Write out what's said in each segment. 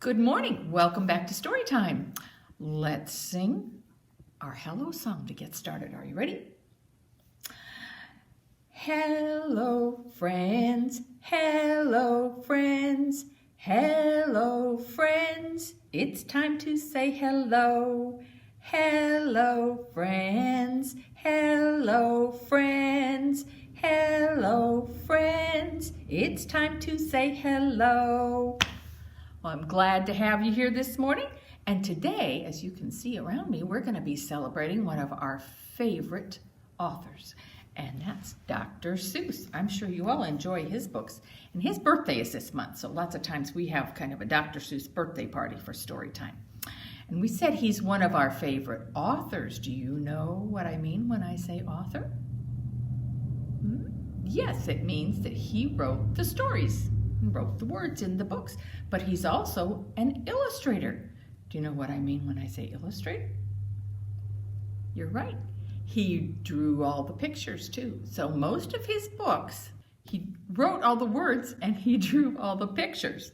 Good morning. Welcome back to Storytime. Let's sing our hello song to get started. Are you ready? Hello, friends. Hello, friends. Hello, friends. It's time to say hello. Hello, friends. Hello, friends. Hello, friends. It's time to say hello. Well, I'm glad to have you here this morning. And today, as you can see around me, we're going to be celebrating one of our favorite authors. And that's Dr. Seuss. I'm sure you all enjoy his books. And his birthday is this month, so lots of times we have kind of a Dr. Seuss birthday party for Storytime. And we said he's one of our favorite authors. Do you know what I mean when I say author? Yes, it means that he wrote the stories, wrote the words in the books, but he's also an illustrator. Do you know what I mean when I say illustrator? You're right. He drew all the pictures too. So most of his books, he wrote all the words and he drew all the pictures.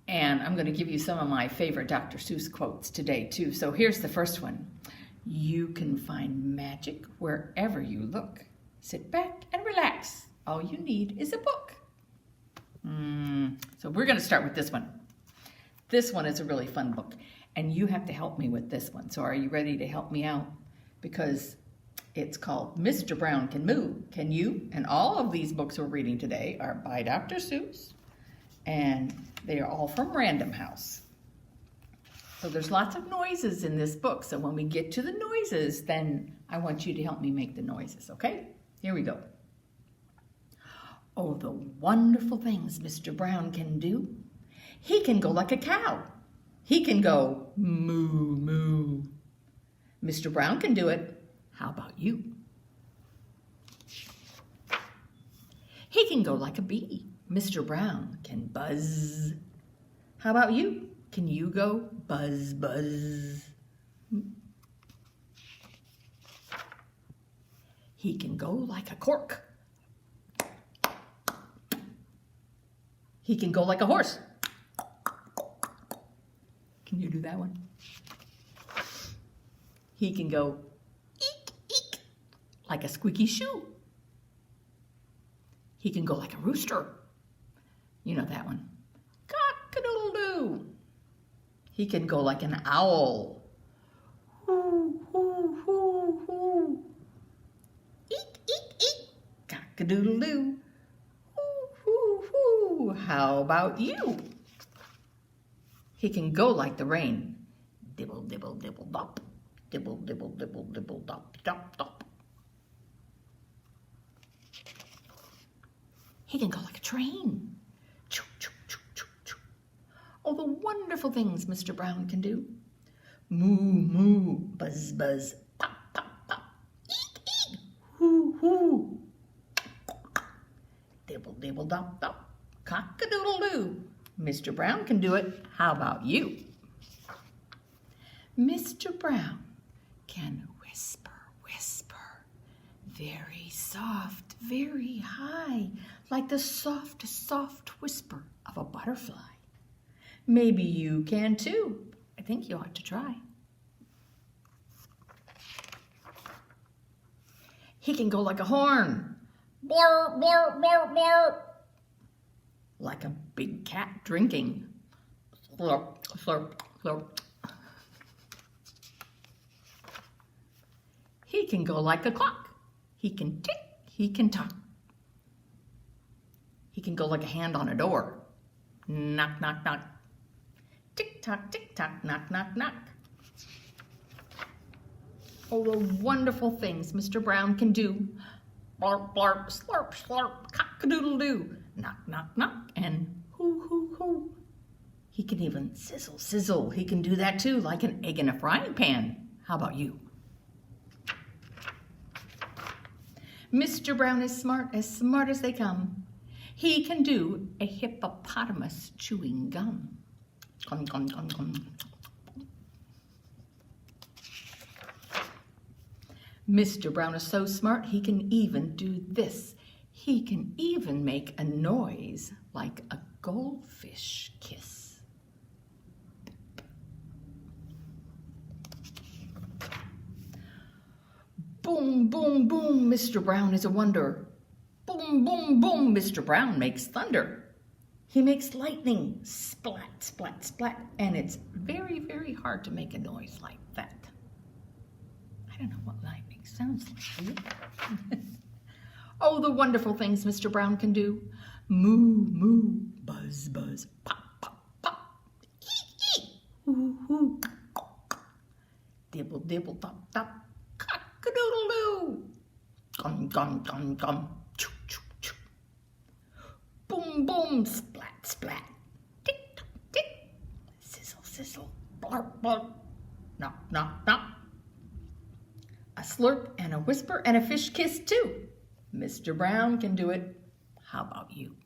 And I'm going to give you some of my favorite Dr. Seuss quotes today too. So here's the first one. You can find magic wherever you look. Sit back and relax. All you need is a book. So we're going to start with this one. This one is a really fun book, and you have to help me with this one. So are you ready to help me out? Because it's called Mr. Brown Can Moo. Can you? And all of these books we're reading today are by Dr. Seuss, and they are all from Random House. So there's lots of noises in this book. So when we get to the noises, then I want you to help me make the noises, okay? Here we go. Oh, the wonderful things Mr. Brown can do. He can go like a cow. He can go moo, moo. Mr. Brown can do it. How about you? He can go like a bee. Mr. Brown can buzz. How about you? Can you go buzz, buzz? He can go like a cork. He can go like a horse. Can you do that one? He can go eek, eek, like a squeaky shoe. He can go like a rooster. You know that one. Cock-a-doodle-doo. He can go like an owl. Hoo, hoo, hoo, hoo. Eek, eek, eek. Cock-a-doodle-doo. How about you? He can go like the rain. Dibble, dibble, dibble, dop. Dibble, dibble, dibble, dibble, dop, dop, dop. He can go like a train. Choo, choo, choo, choo, choo. Oh, the wonderful things Mr. Brown can do. Moo, moo, buzz, buzz, pop, pop, pop. Eek, eek, hoo, hoo. Dibble, dibble, dop, dop. Cock-a-doodle-doo. Mr. Brown can do it. How about you? Mr. Brown can whisper, whisper, very soft, very high, like the soft, soft whisper of a butterfly. Maybe you can too. I think you ought to try. He can go like a horn. Blur, blur, blur, blur. Like a big cat drinking. Slurp, slurp, slurp. He can go like a clock. He can tick, he can tock. He can go like a hand on a door. Knock, knock, knock. Tick tock, knock, knock, knock. Oh, the wonderful things Mr. Brown can do. Blarp, blarp, slurp, slurp, cock-a-doodle-doo. Knock, knock, knock, and hoo, hoo, hoo. He can even sizzle, sizzle. He can do that too, like an egg in a frying pan. How about you? Mr. Brown is smart as they come. He can do a hippopotamus chewing gum. Gum, gum, gum, gum. Mr. Brown is so smart, he can even do this. He can even make a noise like a goldfish kiss. Boom, boom, boom, Mr. Brown is a wonder. Boom, boom, boom, Mr. Brown makes thunder. He makes lightning, splat, splat, splat, and it's very, very hard to make a noise like that. I don't know what lightning sounds like. Oh, the wonderful things Mr. Brown can do. Moo, moo, buzz, buzz, pop, pop, pop. Eek, eek, hoo, hoo. Dibble, dibble, top, top. Cock-a-doodle-doo. Gum, gum, gum, gum. Choo, choo, choo. Boom, boom, splat, splat. Tick, tock, tick. Sizzle, sizzle. Blarp, blarp. Knock, knock, knock. A slurp and a whisper and a fish kiss too. Mr. Brown can do it. How about you?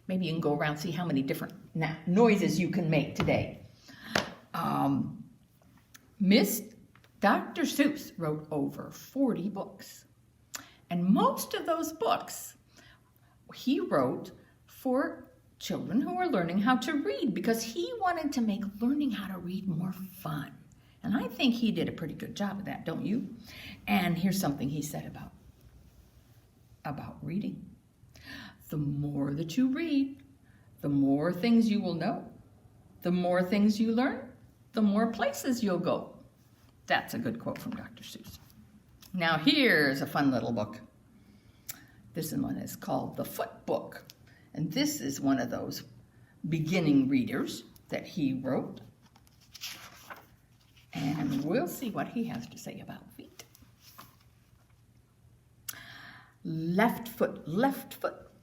Maybe you can go around and see how many different noises you can make today. Dr. Seuss wrote over 40 books. And most of those books he wrote for children who are learning how to read because he wanted to make learning how to read more fun. And I think he did a pretty good job of that, don't you? And here's something he said about reading. The more that you read, the more things you will know. The more things you learn, the more places you'll go. That's a good quote from Dr. Seuss. Now here's a fun little book. This one is called The Foot Book. And this is one of those beginning readers that he wrote. And we'll see what he has to say about feet. Left foot,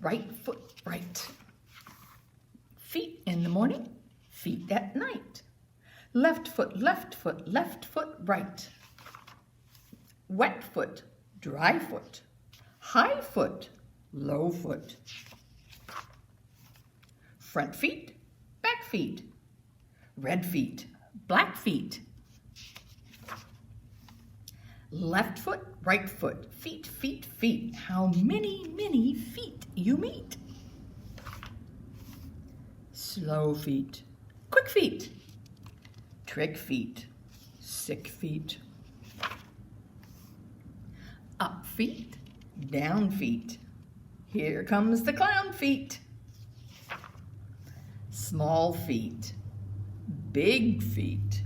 right foot, right. Feet in the morning, feet at night. Left foot, right. Wet foot, dry foot. High foot, low foot. Front feet, back feet. Red feet, black feet. Left foot, right foot, feet, feet, feet. How many, many feet you meet. Slow feet, quick feet. Trick feet, sick feet. Up feet, down feet. Here comes the clown feet. Small feet, big feet.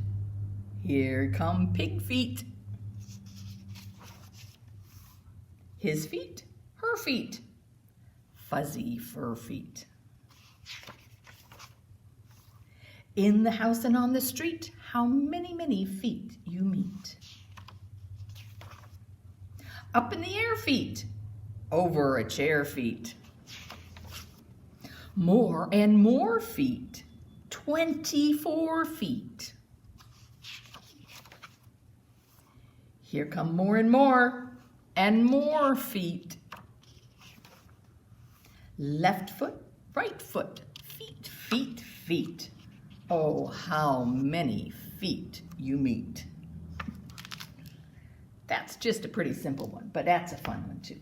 Here come pig feet. His feet, her feet. Fuzzy fur feet. In the house and on the street, how many, many feet you meet. Up in the air feet, over a chair feet. More and more feet, 24 feet. Here come more and more feet. Left foot, right foot, feet, feet, feet. Oh, how many feet you meet. That's just a pretty simple one, but that's a fun one too.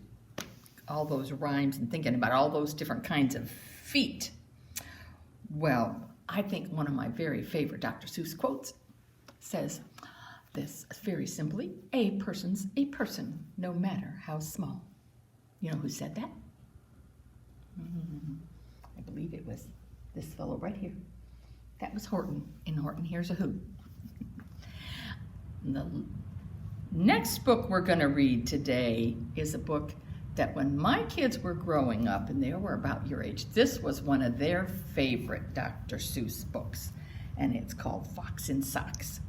All those rhymes and thinking about all those different kinds of feet. Well, I think one of my very favorite Dr. Seuss quotes says this very simply: a person's a person, no matter how small. You know who said that? I believe it was this fellow right here. That was Horton. In Horton, here's a who. The next book we're going to read today is a book that when my kids were growing up, and they were about your age, this was one of their favorite Dr. Seuss books, and it's called Fox in Socks.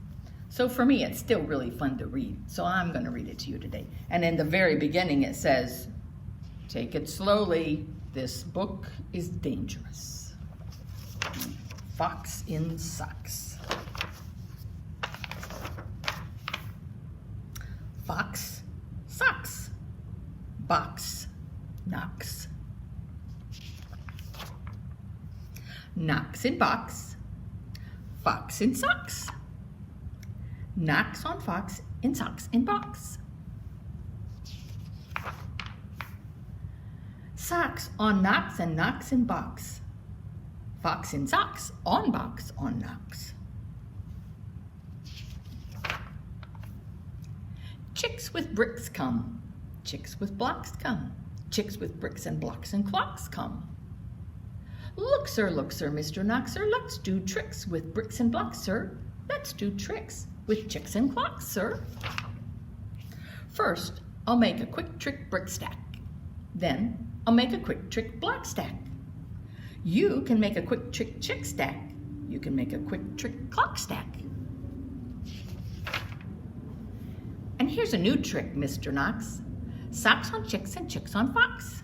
So for me, it's still really fun to read, so I'm going to read it to you today. And in the very beginning, it says, "Take it slowly. This book is dangerous." Fox in Socks. Fox, socks, box, knocks. Knocks in box, fox in socks. Knocks on fox in socks in box. Socks on knocks and knocks in box. Fox in socks on box on knocks. Chicks with bricks come. Chicks with blocks come. Chicks with bricks and blocks and clocks come. Look, sir, Mr. Knox, sir, let's do tricks with bricks and blocks, sir. Let's do tricks with chicks and clocks, sir. First, I'll make a quick trick brick stack. Then, I'll make a quick trick block stack. You can make a quick trick chick stack. You can make a quick trick clock stack. And here's a new trick, Mr. Knox. Socks on chicks and chicks on fox.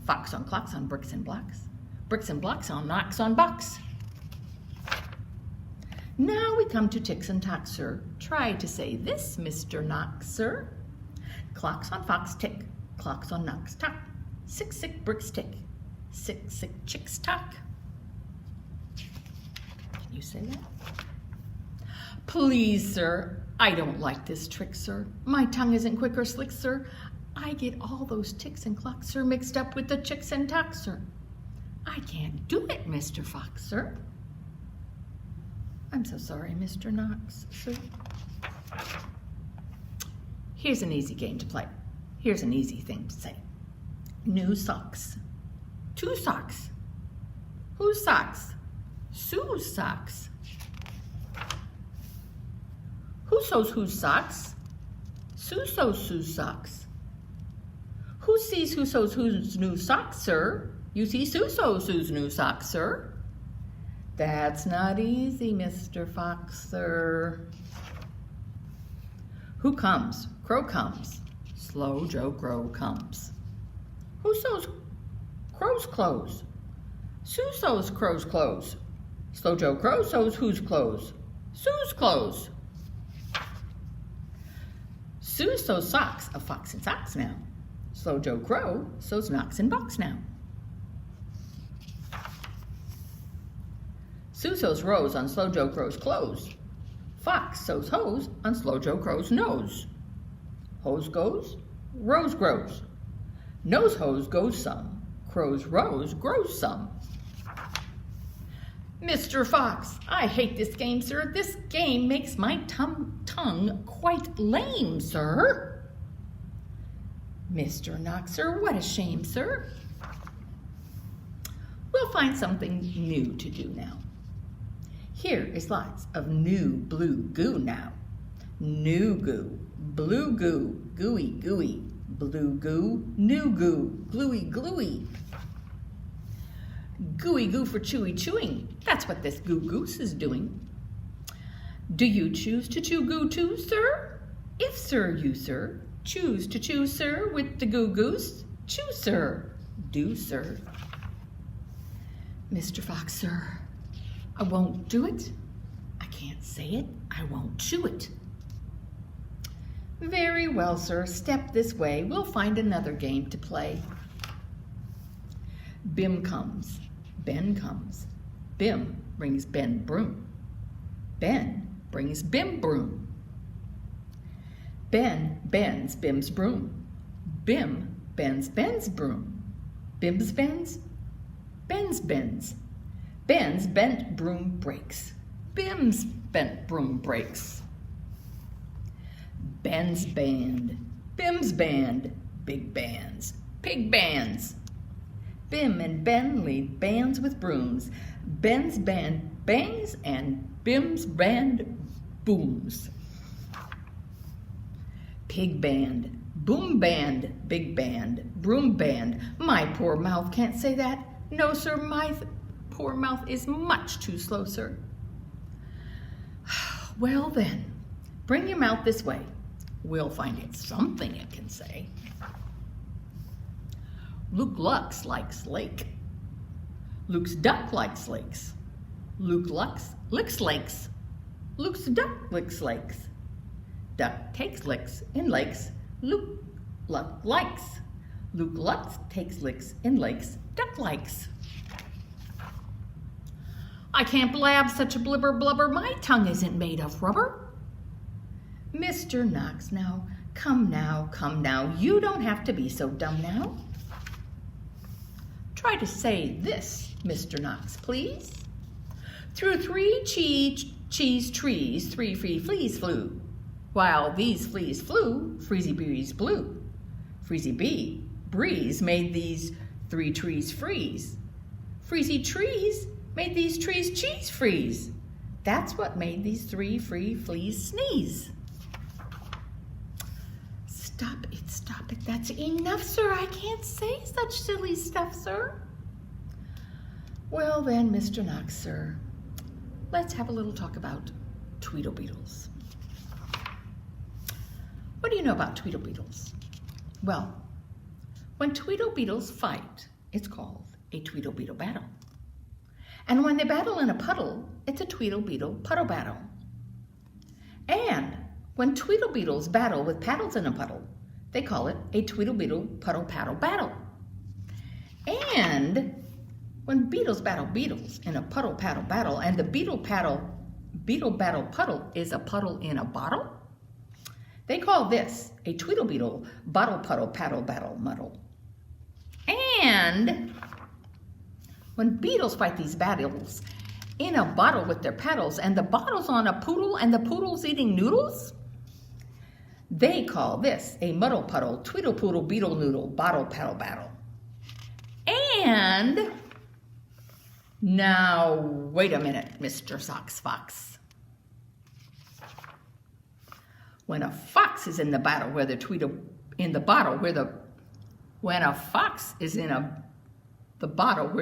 Fox on clocks on bricks and blocks. Bricks and blocks on knocks on box. Now we come to ticks and tocks, sir. Try to say this, Mr. Knox, sir. Clocks on fox tick. Clocks on knocks tock. 6 bricks tick. 6 chicks tock. Can you say that? Please, sir. I don't like this trick, sir. My tongue isn't quick or slick, sir. I get all those ticks and clocks, sir, mixed up with the chicks and tocks, sir. I can't do it, Mr. Fox, sir. I'm so sorry, Mr. Knox, sir. Here's an easy game to play. Here's an easy thing to say. New socks. 2 socks. Whose socks? Sue's socks. Who sews whose socks? Sue sews Sue's socks. Who sees who sews whose new socks, sir? You see Sue sews Sue's new socks, sir. That's not easy, Mr. Fox, sir. Who comes? Crow comes. Slow Joe Crow comes. Who sews Crow's clothes? Sue sews Crow's clothes. Slow Joe Crow sews whose clothes? Sue's clothes. Sue sews socks of fox and socks now. Slow Joe Crow sews knocks and box now. Sue sews rose on Slow Joe Crow's clothes. Fox sews hose on Slow Joe Crow's nose. Hose goes, rose grows. Nose hose goes some, Crow's rose grows some. Mr. Fox, I hate this game, sir. This game makes my tongue quite lame, sir. Mr. Knox, sir, what a shame, sir. We'll find something new to do now. Here is lots of new blue goo now. New goo, blue goo, gooey gooey, blue goo, new goo, gluey gluey. Gooey goo for chewy chewing. That's what this goo goose is doing. Do you choose to chew goo too, sir? If, sir, you, sir, choose to chew, sir, with the goo goose, chew, sir, do, sir. Mr. Fox, sir, I won't do it. I can't say it. I won't chew it. Very well, sir. Step this way. We'll find another game to play. Bim comes. Ben comes. Bim brings Ben broom. Ben brings Bim broom. Ben bends Bim's broom. Bim bends Ben's broom. Bim's bends. Ben's bends. Ben's bent broom breaks. Bim's bent broom breaks. Ben's band. Bim's band. Big bands. Pig bands. Bim and Ben lead bands with brooms. Ben's band bangs and Bim's band booms. Pig band, boom band, big band, broom band. My poor mouth can't say that. No, sir, my poor mouth is much too slow, sir. Well then, bring your mouth this way. We'll find it something it can say. Luke Lux likes lake. Luke's duck likes lakes. Luke Lux licks lakes. Luke's duck licks lakes. Duck takes licks in lakes. Luke likes. Luke Lux takes licks in lakes. Duck likes. I can't blab such a blibber blubber. My tongue isn't made of rubber. Mr. Knox, now, come now, come now. You don't have to be so dumb now. Try to say this, Mr. Knox, please. Through 3 cheese trees, 3 free fleas flew. While these fleas flew, Freezy Breeze blew. Freezy Bee Breeze made these 3 trees freeze. Freezy Trees made these trees cheese freeze. That's what made these 3 free fleas sneeze. Stop it, that's enough, sir. I can't say such silly stuff, sir. Well then, Mr. Knox, sir, let's have a little talk about Tweedlebeetles. What do you know about Tweedlebeetles? Well, when Tweedlebeetles fight, it's called a Tweedlebeetle battle. And when they battle in a puddle, it's a Tweedlebeetle puddle battle. And when Tweedlebeetles battle with paddles in a puddle, they call it a Tweedlebeetle puddle paddle battle. And when beetles battle beetles in a puddle paddle battle, and the beetle battle puddle is a puddle in a bottle, they call this a Tweedlebeetle bottle puddle paddle battle muddle. And when beetles fight these battles in a bottle with their paddles, and the bottle's on a poodle and the poodle's eating noodles, they call this a muddle puddle tweedle poodle beetle noodle bottle paddle battle. And now wait a minute, Mr. Sox Fox. When a fox is in the battle where the the bottle where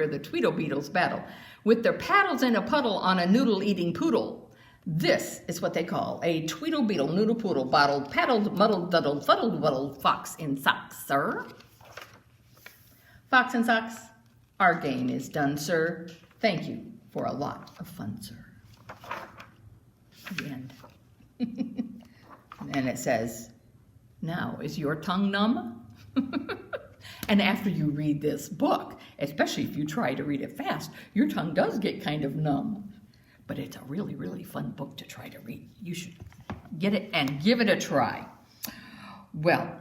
the Tweedlebeetles battle with their paddles in a puddle on a noodle-eating poodle, this is what they call a Tweedlebeetle noodle poodle bottled paddled muddled duddled fuddled wuddled fox in socks, sir. Fox in socks, our game is done, sir. Thank you for a lot of fun, sir. The end. And it says, now is your tongue numb? And after you read this book, especially if you try to read it fast, your tongue does get kind of numb. But it's a really, really fun book to try to read. You should get it and give it a try. Well,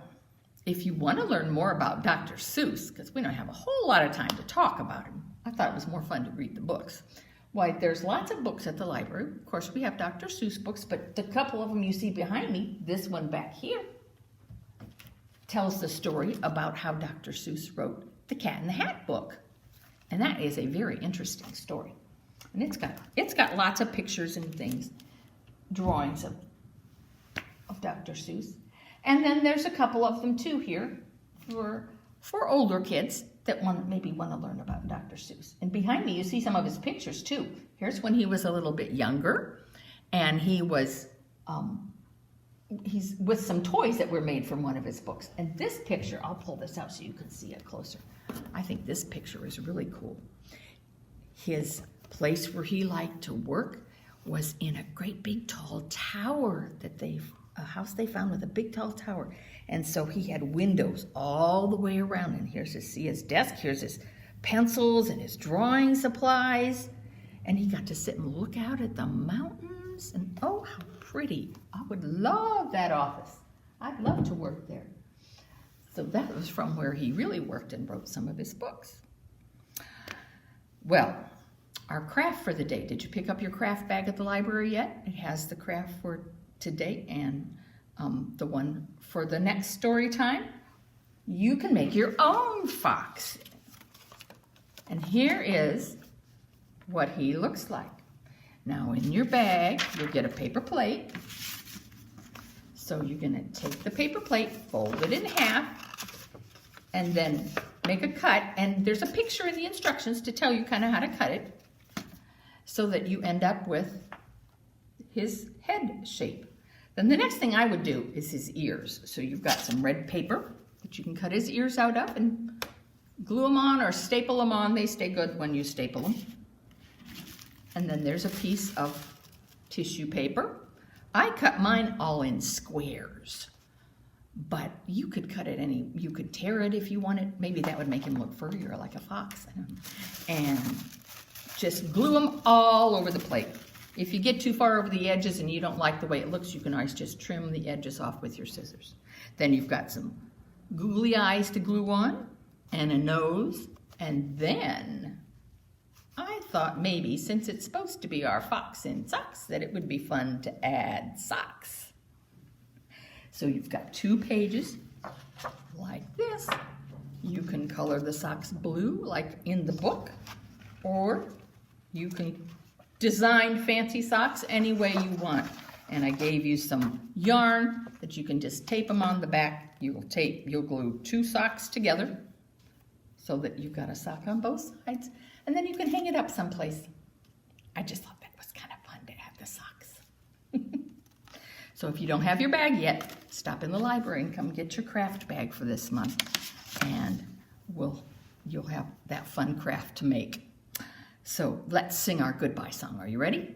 if you want to learn more about Dr. Seuss, because we don't have a whole lot of time to talk about him, I thought it was more fun to read the books. Why, there's lots of books at the library. Of course, we have Dr. Seuss books, but the couple of them you see behind me, this one back here, tells the story about how Dr. Seuss wrote the Cat in the Hat book. And that is a very interesting story. And it's got lots of pictures and things, drawings of Dr. Seuss. And then there's a couple of them too here for older kids that maybe want to learn about Dr. Seuss. And behind me you see some of his pictures too. Here's when he was a little bit younger, and he was he's with some toys that were made from one of his books. And this picture, I'll pull this out so you can see it closer. I think this picture is really cool. His place where he liked to work was in a great big tall tower a house they found with a big tall tower. And so he had windows all the way around. And here's his desk, here's his pencils and his drawing supplies. And he got to sit and look out at the mountains. And oh, how pretty. I would love that office. I'd love to work there. So that was from where he really worked and wrote some of his books. Well, our craft for the day. Did you pick up your craft bag at the library yet? It has the craft for today and the one for the next story time. You can make your own fox. And here is what he looks like. Now in your bag, you'll get a paper plate. So you're going to take the paper plate, fold it in half, and then make a cut. And there's a picture in the instructions to tell you kind of how to cut it so that you end up with his head shape. Then the next thing I would do is his ears. So you've got some red paper that you can cut his ears out of and glue them on or staple them on. They stay good when you staple them. And then there's a piece of tissue paper. I cut mine all in squares, but you could cut it you could tear it if you wanted. Maybe that would make him look furrier like a fox. I don't know. And just glue them all over the plate. If you get too far over the edges and you don't like the way it looks, you can always just trim the edges off with your scissors. Then you've got some googly eyes to glue on and a nose. And then I thought maybe, since it's supposed to be our fox in socks, that it would be fun to add socks. So you've got 2 pages like this. You can color the socks blue like in the book, or you can design fancy socks any way you want. And I gave you some yarn that you can just tape them on the back. You'll glue 2 socks together so that you've got a sock on both sides. And then you can hang it up someplace. I just thought that was kind of fun to add the socks. So if you don't have your bag yet, stop in the library and come get your craft bag for this month. And you'll have that fun craft to make. So let's sing our goodbye song. Are you ready?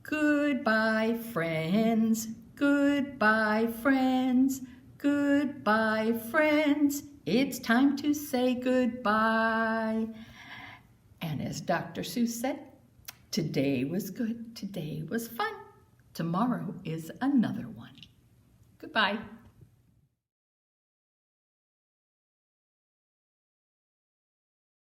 Goodbye, friends. Goodbye, friends. Goodbye, friends. It's time to say goodbye. And as Dr. Seuss said, today was good. Today was fun. Tomorrow is another one. Goodbye.